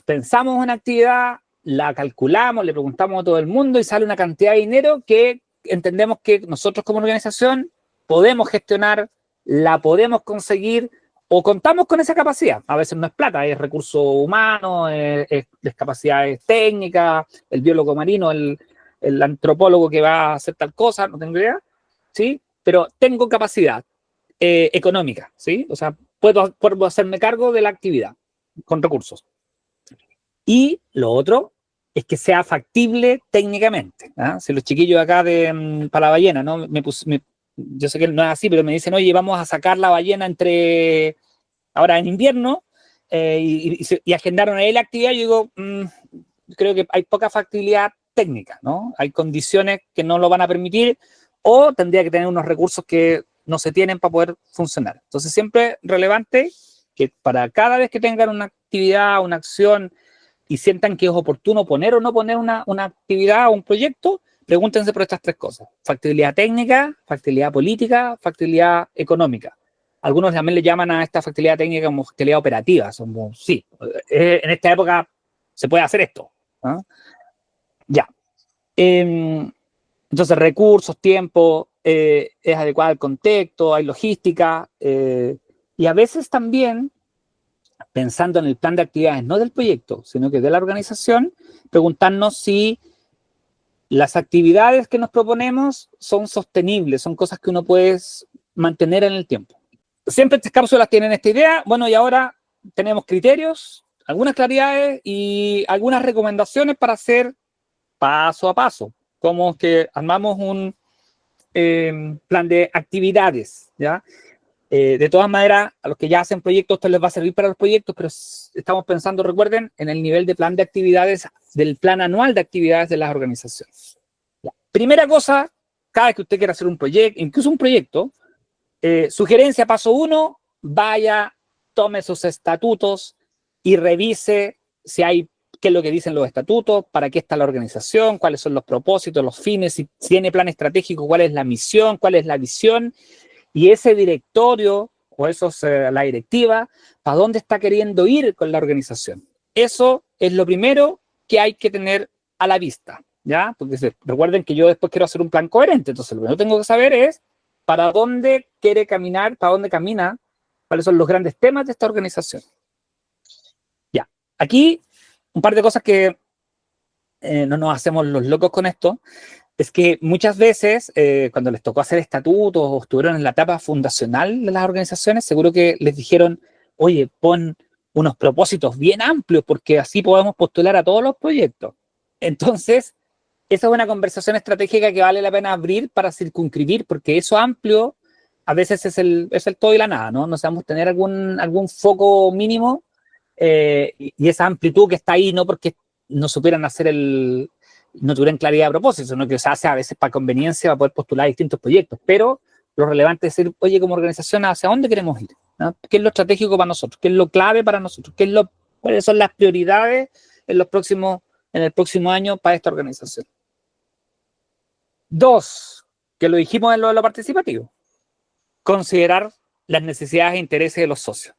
Pensamos una actividad, la calculamos, le preguntamos a todo el mundo y sale una cantidad de dinero que entendemos que nosotros como organización podemos gestionar, la podemos conseguir o contamos con esa capacidad. A veces no es plata, es recurso humano, es capacidades técnicas, el biólogo marino, el antropólogo que va a hacer tal cosa, no tengo idea, ¿sí? Pero tengo capacidad económica, ¿sí? O sea, puedo hacerme cargo de la actividad con recursos. Y lo otro es que sea factible técnicamente. ¿Ah? Si los chiquillos acá para la ballena, ¿no? Yo sé que no es así, pero me dicen, oye, vamos a sacar la ballena ahora en invierno, y agendaron ahí la actividad. Yo digo, creo que hay poca factibilidad técnica, ¿no? Hay condiciones que no lo van a permitir, o tendría que tener unos recursos que no se tienen para poder funcionar. Entonces, siempre relevante que para cada vez que tengan una actividad, una acción, y sientan que es oportuno poner o no poner una actividad o un proyecto, pregúntense por estas 3 cosas: factibilidad técnica, factibilidad política, factibilidad económica. Algunos también le llaman a esta factibilidad técnica como factibilidad operativa. Como, sí, en esta época se puede hacer esto. ¿Ah? Ya. Entonces, recursos, tiempo, es adecuado el contexto, hay logística, y a veces también, pensando en el plan de actividades, no del proyecto, sino que de la organización, preguntarnos si las actividades que nos proponemos son sostenibles, son cosas que uno puede mantener en el tiempo. Siempre estas cápsulas tienen esta idea. Bueno, y ahora tenemos criterios, algunas claridades y algunas recomendaciones para hacer paso a paso. Como que armamos un plan de actividades, ¿ya? De todas maneras, a los que ya hacen proyectos, esto les va a servir para los proyectos, pero estamos pensando, recuerden, en el nivel de plan de actividades, del plan anual de actividades de las organizaciones. Ya. Primera cosa, cada vez que usted quiera hacer un proyecto, incluso un proyecto, sugerencia paso 1, vaya, tome sus estatutos y revise si hay, qué es lo que dicen los estatutos, para qué está la organización, cuáles son los propósitos, los fines, si tiene plan estratégico, cuál es la misión, cuál es la visión, y ese directorio o la directiva, ¿para dónde está queriendo ir con la organización? Eso es lo primero que hay que tener a la vista, ¿ya? Porque recuerden que yo después quiero hacer un plan coherente, entonces lo que yo tengo que saber es para dónde quiere caminar, para dónde camina, cuáles son los grandes temas de esta organización. Ya, aquí un par de cosas que no nos hacemos los locos con esto, es que muchas veces cuando les tocó hacer estatutos o estuvieron en la etapa fundacional de las organizaciones, seguro que les dijeron, oye, pon unos propósitos bien amplios porque así podemos postular a todos los proyectos. Entonces, esa es una conversación estratégica que vale la pena abrir para circunscribir, porque eso amplio a veces es el todo y la nada, ¿no? No sabemos tener algún foco mínimo y esa amplitud que está ahí, no porque no supieran hacer no tuvieran claridad de propósito, sino que se hace a veces para conveniencia, para poder postular distintos proyectos. Pero lo relevante es decir, oye, como organización, ¿hacia dónde queremos ir? ¿No? ¿Qué es lo estratégico para nosotros? ¿Qué es lo clave para nosotros? ¿Cuáles son las prioridades en el próximo año para esta organización? 2, que lo dijimos en lo de lo participativo, considerar las necesidades e intereses de los socios.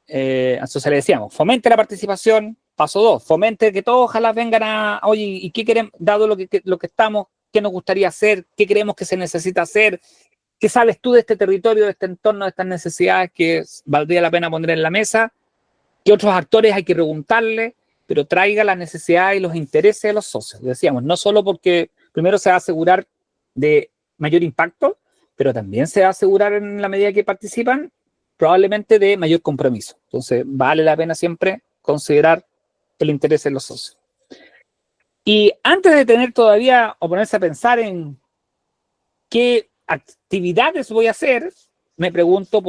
Entonces le decíamos, fomente la participación. Paso 2, fomente que todos ojalá vengan oye, ¿y qué queremos, dado lo que estamos, qué nos gustaría hacer, qué creemos que se necesita hacer, qué sabes tú de este territorio, de este entorno, de estas necesidades que valdría la pena poner en la mesa, qué otros actores hay que preguntarle, pero traiga las necesidades y los intereses de los socios. Decíamos, no solo porque primero se va a asegurar de mayor impacto, pero también se va a asegurar en la medida que participan, probablemente de mayor compromiso. Entonces, vale la pena siempre considerar el interés de los socios. Y antes de tener todavía o ponerse a pensar en qué actividades voy a hacer, me pregunto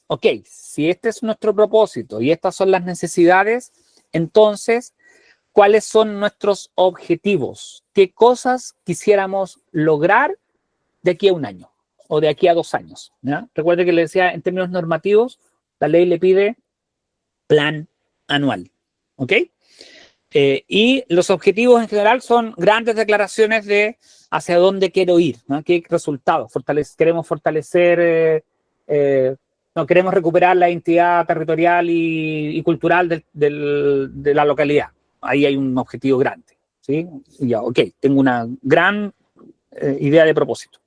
ok, si este es nuestro propósito y estas son las necesidades, entonces, ¿cuáles son nuestros objetivos? ¿Qué cosas quisiéramos lograr de aquí a un año o de aquí a 2 años? ¿Ya? Recuerde que le decía, en términos normativos, la ley le pide plan anual, ¿ok? Y los objetivos en general son grandes declaraciones de hacia dónde quiero ir, ¿no? ¿Qué resultados? Queremos fortalecer, no, queremos recuperar la identidad territorial y cultural de la localidad. Ahí hay un objetivo grande, ¿sí? Y ya, ok, tengo una gran idea de propósito.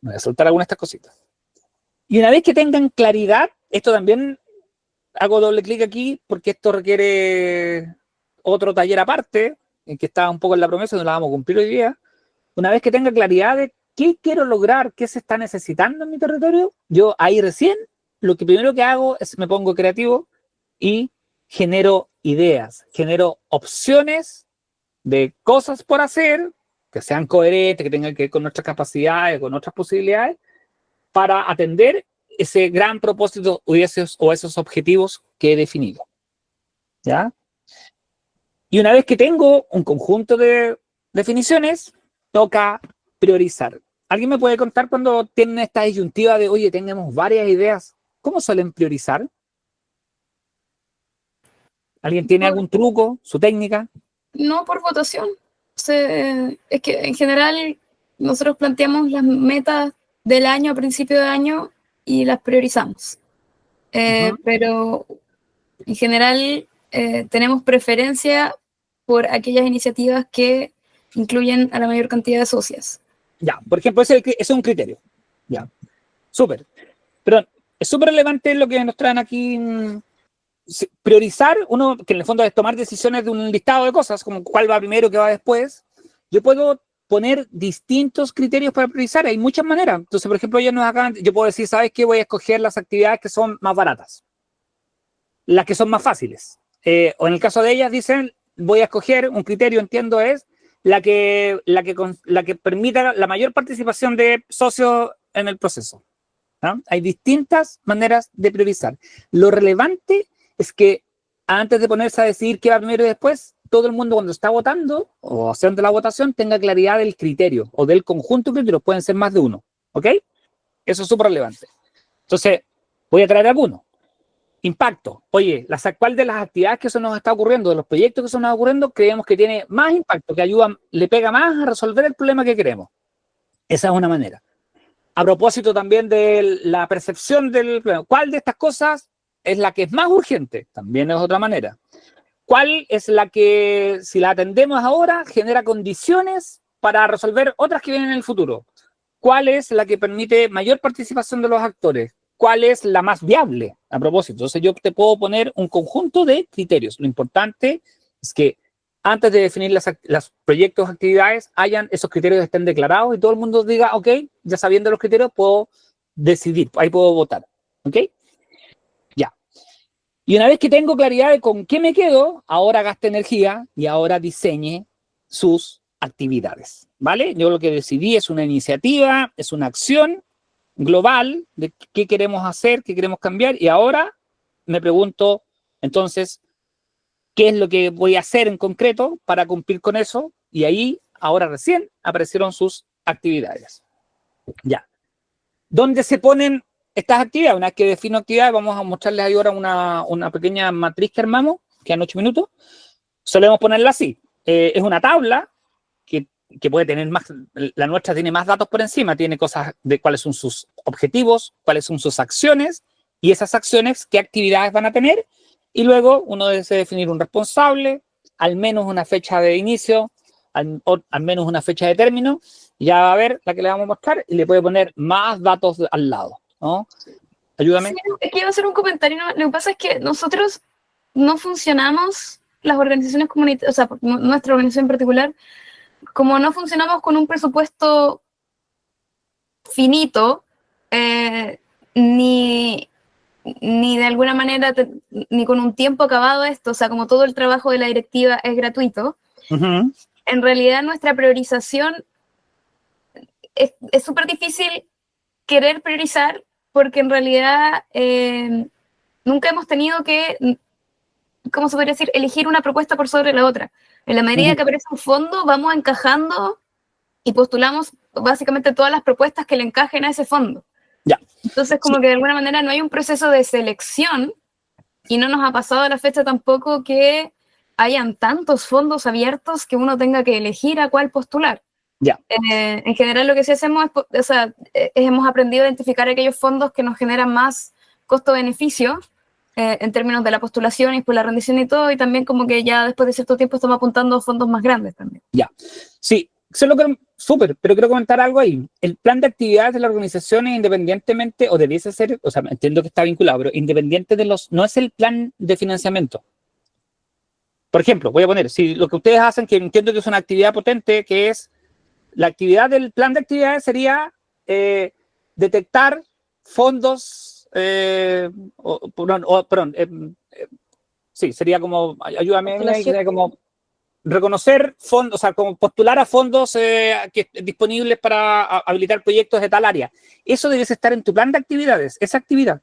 Me voy a soltar algunas de estas cositas. Y una vez que tengan claridad, esto también hago doble clic aquí porque esto requiere otro taller aparte, en que estaba un poco en la promesa, no la vamos a cumplir hoy día. Una vez que tenga claridad de qué quiero lograr, qué se está necesitando en mi territorio, yo ahí recién lo que primero que hago es me pongo creativo y genero ideas, genero opciones de cosas por hacer que sean coherentes, que tengan que ver con nuestras capacidades, con nuestras posibilidades, para atender ese gran propósito o esos objetivos que he definido. ¿Ya? Y una vez que tengo un conjunto de definiciones, toca priorizar. ¿Alguien me puede contar cuando tienen esta disyuntiva de, oye, tenemos varias ideas, cómo suelen priorizar? ¿Alguien tiene algún truco, su técnica? No por votación. Es que en general nosotros planteamos las metas del año a principio de año y las priorizamos. Pero en general tenemos preferencia por aquellas iniciativas que incluyen a la mayor cantidad de socias. Ya, por ejemplo, ese es un criterio. Ya, súper. Pero es súper relevante lo que nos traen aquí. Priorizar, uno que en el fondo es tomar decisiones de un listado de cosas, como cuál va primero, qué va después. Yo puedo poner distintos criterios para priorizar, hay muchas maneras. Entonces, por ejemplo, yo puedo decir, ¿sabes qué? Voy a escoger las actividades que son más baratas, las que son más fáciles. O en el caso de ellas, dicen, voy a escoger, un criterio, entiendo, es la que permita la mayor participación de socios en el proceso. ¿Ah? Hay distintas maneras de priorizar. Lo relevante es que antes de ponerse a decidir qué va primero y después, todo el mundo cuando está votando o haciendo la votación tenga claridad del criterio o del conjunto de criterios. Pueden ser más de uno. ¿Ok? Eso es súper relevante. Entonces, voy a traer algunos. Impacto. Oye, ¿cuál de las actividades que se nos está ocurriendo, de los proyectos que se nos está ocurriendo, creemos que tiene más impacto, que ayuda, le pega más a resolver el problema que queremos? Esa es una manera. A propósito también de la percepción del problema, ¿cuál de estas cosas es la que es más urgente? También es otra manera. ¿Cuál es la que, si la atendemos ahora, genera condiciones para resolver otras que vienen en el futuro? ¿Cuál es la que permite mayor participación de los actores? ¿Cuál es la más viable? A propósito, entonces yo te puedo poner un conjunto de criterios. Lo importante es que antes de definir los proyectos, actividades, esos criterios estén declarados y todo el mundo diga, ok, ya sabiendo los criterios, puedo decidir, ahí puedo votar. ¿Ok? Ya. Y una vez que tengo claridad de con qué me quedo, ahora gaste energía y ahora diseñe sus actividades. ¿Vale? Yo lo que decidí es una iniciativa, es una acción global de qué queremos hacer, qué queremos cambiar, y ahora me pregunto, entonces, ¿qué es lo que voy a hacer en concreto para cumplir con eso? Y ahí, ahora recién, aparecieron sus actividades. Ya. ¿Dónde se ponen estas actividades? Una vez que defino actividades, vamos a mostrarles ahí ahora una pequeña matriz que armamos, que en 8 minutos. Solemos ponerla así. Es una tabla que puede tener más, la nuestra tiene más datos por encima, tiene cosas de cuáles son sus objetivos, cuáles son sus acciones, y esas acciones, qué actividades van a tener, y luego uno debe definir un responsable, al menos una fecha de inicio, al menos una fecha de término, y ya va a ver la que le vamos a mostrar, y le puede poner más datos al lado, ¿no? Ayúdame. Sí, es que iba a hacer un comentario, ¿no? Lo que pasa es que nosotros no funcionamos, las organizaciones comunitarias, o sea, nuestra organización en particular, como no funcionamos con un presupuesto finito, ni de alguna manera, ni con un tiempo acabado esto, o sea, como todo el trabajo de la directiva es gratuito, en realidad nuestra priorización es súper difícil querer priorizar porque en realidad nunca hemos tenido que, ¿cómo se podría decir?, elegir una propuesta por sobre la otra. En la medida que aparece un fondo, vamos encajando y postulamos básicamente todas las propuestas que le encajen a ese fondo. Ya. Entonces, como que de alguna manera no hay un proceso de selección y no nos ha pasado a la fecha tampoco que hayan tantos fondos abiertos que uno tenga que elegir a cuál postular. Ya. En general lo que sí hacemos hemos aprendido a identificar aquellos fondos que nos generan más costo-beneficio en términos de la postulación y por la rendición y todo, y también como que ya después de cierto tiempo estamos apuntando a fondos más grandes también. Ya, sí, súper, pero quiero comentar algo ahí. El plan de actividades de la organización es independientemente, o debiese ser, o sea, entiendo que está vinculado, pero independiente no es el plan de financiamiento. Por ejemplo, voy a poner, si lo que ustedes hacen, que entiendo que es una actividad potente, que es, la actividad del plan de actividades sería detectar fondos, sí, sería como, ayúdame, sería como reconocer fondos, o sea, como postular a fondos disponibles para habilitar proyectos de tal área. Eso debe estar en tu plan de actividades, esa actividad.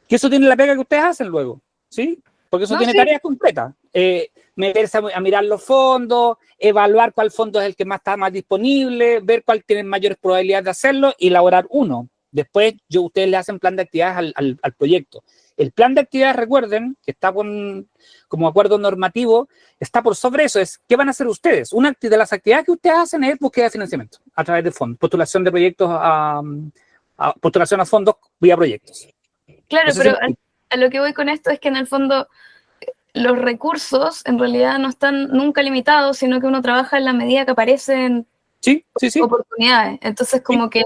Que eso tiene la pega que ustedes hacen luego, ¿sí? Porque eso tiene tareas completas. Meterse a mirar los fondos, evaluar cuál fondo es el que está más disponible, ver cuál tiene mayores probabilidades de hacerlo y elaborar uno. Después, ustedes le hacen plan de actividades al proyecto. El plan de actividades, recuerden, que está como acuerdo normativo, está por sobre eso, es ¿qué van a hacer ustedes? Una de las actividades que ustedes hacen es búsqueda de financiamiento a través de fondos, postulación de proyectos, postulación a fondos vía proyectos. Claro, pero a lo que voy con esto es que en el fondo los recursos en realidad no están nunca limitados, sino que uno trabaja en la medida que aparecen oportunidades. Entonces, como que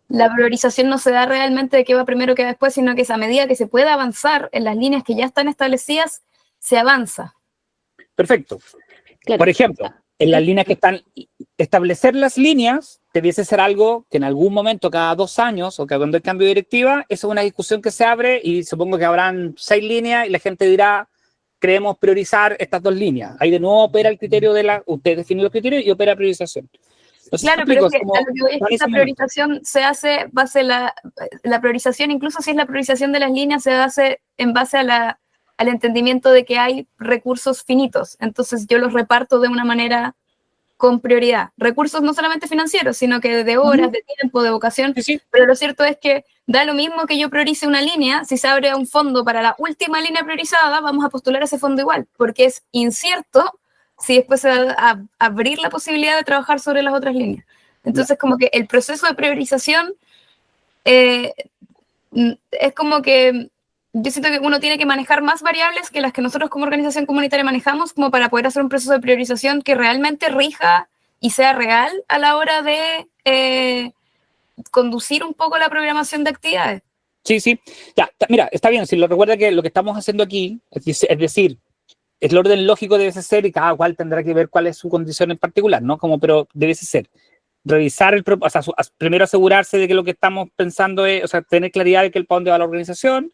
la priorización no se da realmente de qué va primero, qué va después, sino que es a medida que se pueda avanzar en las líneas que ya están establecidas, se avanza. Perfecto. Claro. Por ejemplo, en las líneas que están, establecer las líneas debiese ser algo que en algún momento, cada 2 años, o que cuando hay cambio de directiva, eso es una discusión que se abre y supongo que habrán 6 líneas y la gente dirá, queremos priorizar estas 2 líneas. Ahí de nuevo opera el criterio usted define los criterios y opera priorización. No sé si Claro, me pero explico, es que como a lo que voy es que esa organizamiento. priorización se hace base la priorización, incluso si es la priorización de las líneas, se hace en base al entendimiento de que hay recursos finitos. Entonces yo los reparto de una manera con prioridad. Recursos no solamente financieros, sino que de horas, de tiempo, de vocación. Sí, sí. Pero lo cierto es que da lo mismo que yo priorice una línea, si se abre un fondo para la última línea priorizada, vamos a postular ese fondo igual, porque es incierto si después se va a abrir la posibilidad de trabajar sobre las otras líneas. Entonces, como que el proceso de priorización es como que yo siento que uno tiene que manejar más variables que las que nosotros como organización comunitaria manejamos, como para poder hacer un proceso de priorización que realmente rija y sea real a la hora de conducir un poco la programación de actividades. Sí, sí. Ya, mira, está bien. Si lo recuerda que lo que estamos haciendo aquí, es decir, el orden lógico debe ser y cada cual tendrá que ver cuál es su condición en particular, ¿no? Pero debe ser revisar o sea, primero asegurarse de que lo que estamos pensando es, o sea, tener claridad de que para dónde va la organización,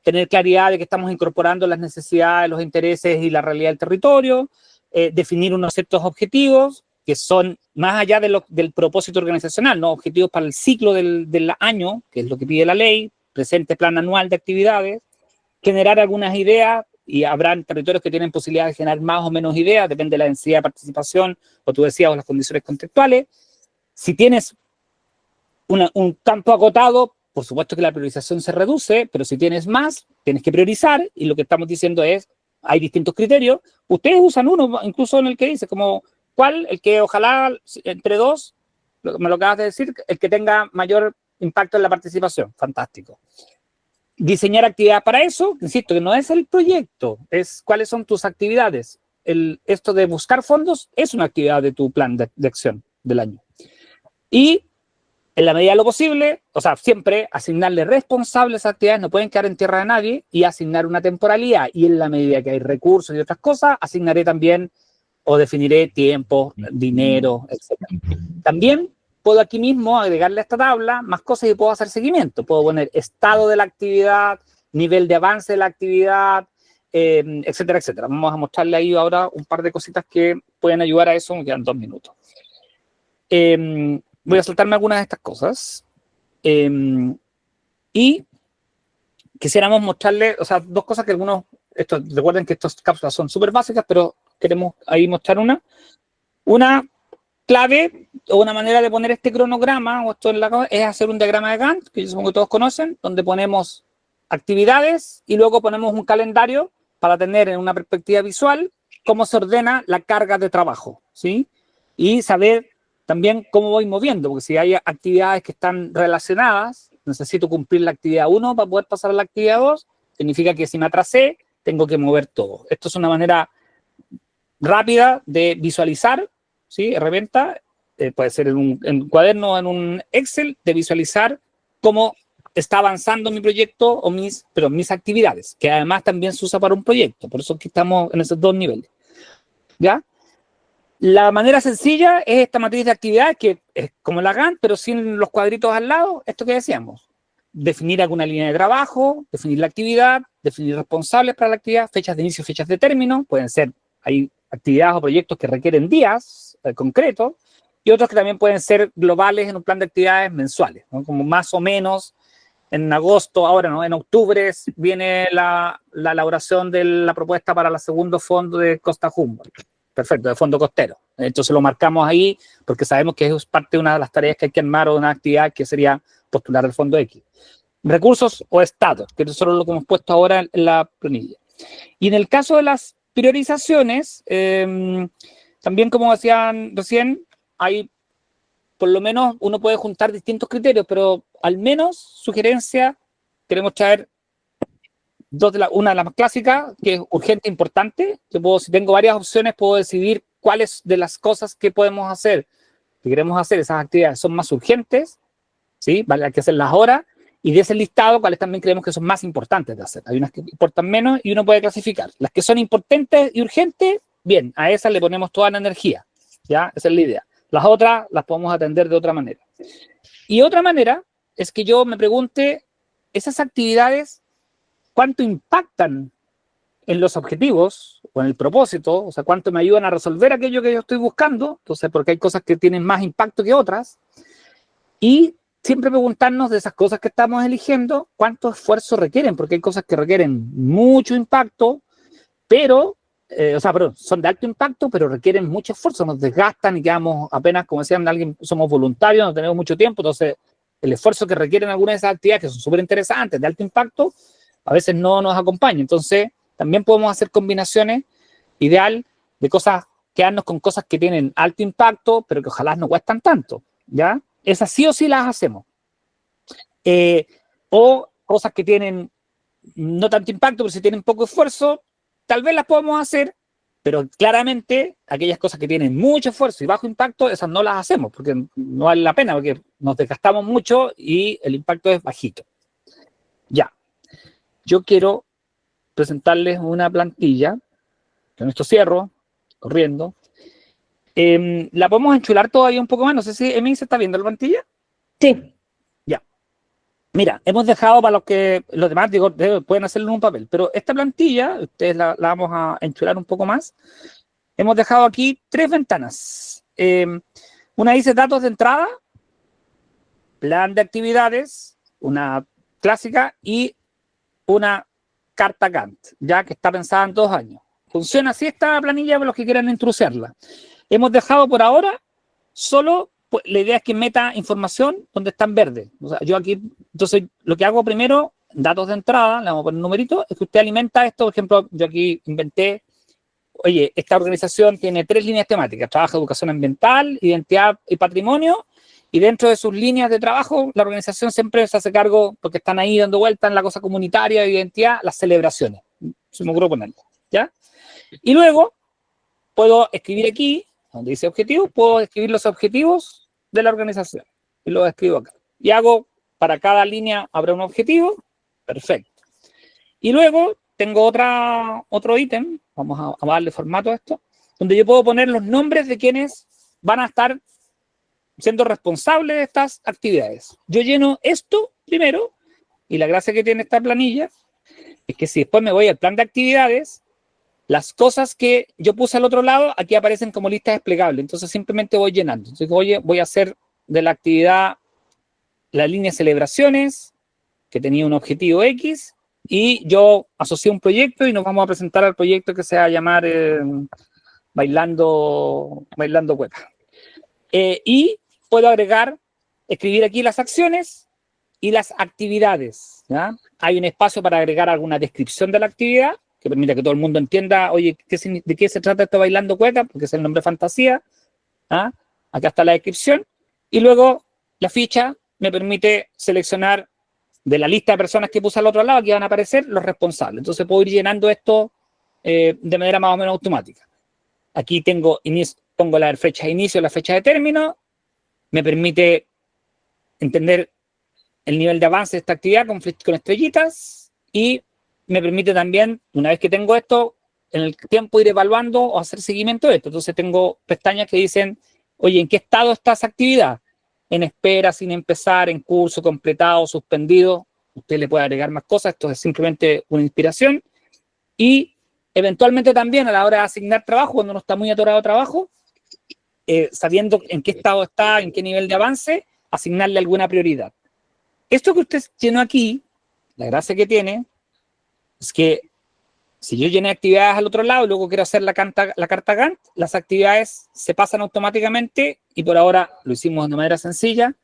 tener claridad de que estamos incorporando las necesidades, los intereses y la realidad del territorio, definir unos ciertos objetivos que son más allá del propósito organizacional, ¿no? Objetivos para el ciclo del año, que es lo que pide la ley, presente plan anual de actividades, generar algunas ideas, y habrán territorios que tienen posibilidad de generar más o menos ideas, depende de la densidad de participación, o tú decías, o las condiciones contextuales. Si tienes un campo acotado, por supuesto que la priorización se reduce, pero si tienes más, tienes que priorizar, y lo que estamos diciendo es, hay distintos criterios. Ustedes usan uno, incluso en el que dice, como, ¿cuál? El que ojalá, entre dos, me lo acabas de decir, el que tenga mayor impacto en la participación. Fantástico. Diseñar actividades para eso, insisto, que no es el proyecto, es cuáles son tus actividades. Esto de buscar fondos es una actividad de tu plan de acción del año. Y en la medida de lo posible, o sea, siempre asignarle responsables a actividades, no pueden quedar en tierra de nadie, y asignar una temporalidad. Y en la medida que hay recursos y otras cosas, asignaré también o definiré tiempo, dinero, etc. También puedo aquí mismo agregarle a esta tabla más cosas y puedo hacer seguimiento. Puedo poner estado de la actividad, nivel de avance de la actividad, etcétera, etcétera. Vamos a mostrarle ahí ahora un par de cositas que pueden ayudar a eso. Me quedan 2 minutos. Voy a saltarme algunas de estas cosas. Y quisiéramos mostrarle, o sea, 2 cosas que algunos, recuerden que estas cápsulas son súper básicas, pero queremos ahí mostrar una clave o una manera de poner este cronograma o esto en es hacer un diagrama de Gantt, que yo supongo que todos conocen, donde ponemos actividades y luego ponemos un calendario para tener en una perspectiva visual cómo se ordena la carga de trabajo, ¿sí? Y saber también cómo voy moviendo, porque si hay actividades que están relacionadas, necesito cumplir la actividad 1 para poder pasar a la actividad 2, significa que si me atrasé, tengo que mover todo. Esto es una manera rápida de visualizar, ¿sí? Herramienta, puede ser en un cuaderno o en un Excel, de visualizar cómo está avanzando mi proyecto o mis actividades, que además también se usa para un proyecto, por eso es que estamos en esos 2 niveles, ¿ya? La manera sencilla es esta matriz de actividades, que es como la Gantt, pero sin los cuadritos al lado, esto que decíamos. Definir alguna línea de trabajo, definir la actividad, definir responsables para la actividad, fechas de inicio, fechas de término, pueden ser, hay actividades o proyectos que requieren días concretos, y otros que también pueden ser globales en un plan de actividades mensuales, ¿no? Como más o menos en agosto, ahora no, en octubre viene la elaboración de la propuesta para el segundo fondo de Costa Humboldt. Perfecto, de fondo costero. Entonces lo marcamos ahí porque sabemos que es parte de una de las tareas que hay que armar o de una actividad que sería postular el fondo X. Recursos o estados, que eso es lo que hemos puesto ahora en la planilla. Y en el caso de las priorizaciones, también como decían recién, hay, por lo menos uno puede juntar distintos criterios, pero al menos sugerencia, queremos traer una de las más clásicas, que es urgente e importante. Si tengo varias opciones, puedo decidir cuáles de las cosas que podemos hacer, que queremos hacer, esas actividades son más urgentes, ¿sí? Vale, hay que hacerlas ahora, y de ese listado, cuáles también creemos que son más importantes de hacer. Hay unas que importan menos y uno puede clasificar. Las que son importantes y urgentes, bien, a esas le ponemos toda la energía, ¿ya? Esa es la idea. Las otras las podemos atender de otra manera. Y otra manera es que yo me pregunte, esas actividades, ¿cuánto impactan en los objetivos o en el propósito, o sea, cuánto me ayudan a resolver aquello que yo estoy buscando, entonces, porque hay cosas que tienen más impacto que otras, y siempre preguntarnos de esas cosas que estamos eligiendo, cuánto esfuerzo requieren, porque hay cosas que requieren mucho impacto, pero, perdón, son de alto impacto, pero requieren mucho esfuerzo, nos desgastan y quedamos apenas, como decían alguien, somos voluntarios, no tenemos mucho tiempo, entonces el esfuerzo que requieren algunas de esas actividades que son súper interesantes, de alto impacto, a veces no nos acompaña. Entonces, también podemos hacer combinaciones ideal de cosas, quedarnos con cosas que tienen alto impacto, pero que ojalá no cuestan tanto, ¿ya? Esas sí o sí las hacemos. O cosas que tienen no tanto impacto, pero si tienen poco esfuerzo, tal vez las podemos hacer, pero claramente aquellas cosas que tienen mucho esfuerzo y bajo impacto, esas no las hacemos, porque no vale la pena, porque nos desgastamos mucho y el impacto es bajito. Ya. Yo quiero presentarles una plantilla, con esto cierro, corriendo. La podemos enchular todavía un poco más, no sé si Emi se está viendo la plantilla. Sí. Ya. Mira, hemos dejado para los demás, digo, pueden hacerlo en un papel, pero esta plantilla, ustedes la vamos a enchular un poco más. Hemos dejado aquí 3 ventanas. Una dice datos de entrada, plan de actividades, una clásica, y una carta Gantt, ya que está pensada en 2 años. Funciona así esta planilla para los que quieran introducirla. Hemos dejado por ahora solo, pues, la idea es que meta información donde está en verde. O sea, yo aquí, entonces, lo que hago primero, datos de entrada, le vamos a poner un numerito, es que usted alimenta esto. Por ejemplo, yo aquí inventé, oye, esta organización tiene 3 líneas temáticas: trabajo, educación ambiental, identidad y patrimonio, y dentro de sus líneas de trabajo, la organización siempre se hace cargo, porque están ahí dando vuelta en la cosa comunitaria de identidad, las celebraciones. Se me ocurrió ponerlo, ¿ya? Y luego puedo escribir aquí, donde dice objetivos, puedo escribir los objetivos de la organización. Y los escribo acá. Y hago, para cada línea habrá un objetivo. Perfecto. Y luego tengo otro ítem, vamos a darle formato a esto, donde yo puedo poner los nombres de quienes van a estar siendo responsables de estas actividades. Yo lleno esto primero, y la gracia que tiene esta planilla es que si después me voy al plan de actividades, las cosas que yo puse al otro lado, aquí aparecen como listas desplegables. Entonces simplemente voy llenando. Entonces, oye, voy a hacer de la actividad la línea celebraciones, que tenía un objetivo X, y yo asocié un proyecto y nos vamos a presentar al proyecto que se va a llamar Bailando Cueca. Y puedo agregar, escribir aquí las acciones y las actividades, ¿ya? Hay un espacio para agregar alguna descripción de la actividad que permita que todo el mundo entienda, oye, ¿de qué se trata esto Bailando Cueca? Porque es el nombre fantasía. ¿Ah? Acá está la descripción. Y luego la ficha me permite seleccionar de la lista de personas que puse al otro lado, aquí van a aparecer los responsables. Entonces puedo ir llenando esto de manera más o menos automática. Aquí pongo la fecha de inicio, la fecha de término. Me permite entender el nivel de avance de esta actividad con estrellitas, y me permite también, una vez que tengo esto, en el tiempo ir evaluando o hacer seguimiento de esto. Entonces tengo pestañas que dicen, oye, ¿en qué estado está esa actividad? En espera, sin empezar, en curso, completado, suspendido. Usted le puede agregar más cosas, esto es simplemente una inspiración. Y eventualmente también a la hora de asignar trabajo, cuando uno está muy atorado de trabajo, sabiendo en qué estado está, en qué nivel de avance, asignarle alguna prioridad. Esto que usted llenó aquí, la gracia que tiene es que si yo llené actividades al otro lado y luego quiero hacer la carta Gantt, las actividades se pasan automáticamente, y por ahora lo hicimos de manera sencilla.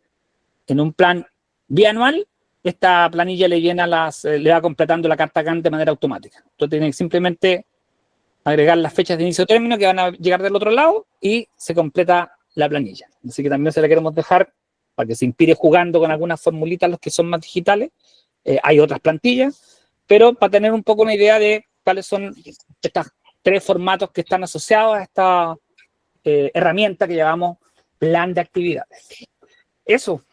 En un plan bianual, esta planilla le va completando la carta Gantt de manera automática. Entonces tiene que simplemente agregar las fechas de inicio y término que van a llegar del otro lado y se completa la planilla. Así que también se la queremos dejar para que se inspire jugando con algunas formulitas los que son más digitales. Hay otras plantillas, pero para tener un poco una idea de cuáles son estos 3 formatos que están asociados a esta herramienta que llamamos plan de actividades. Eso,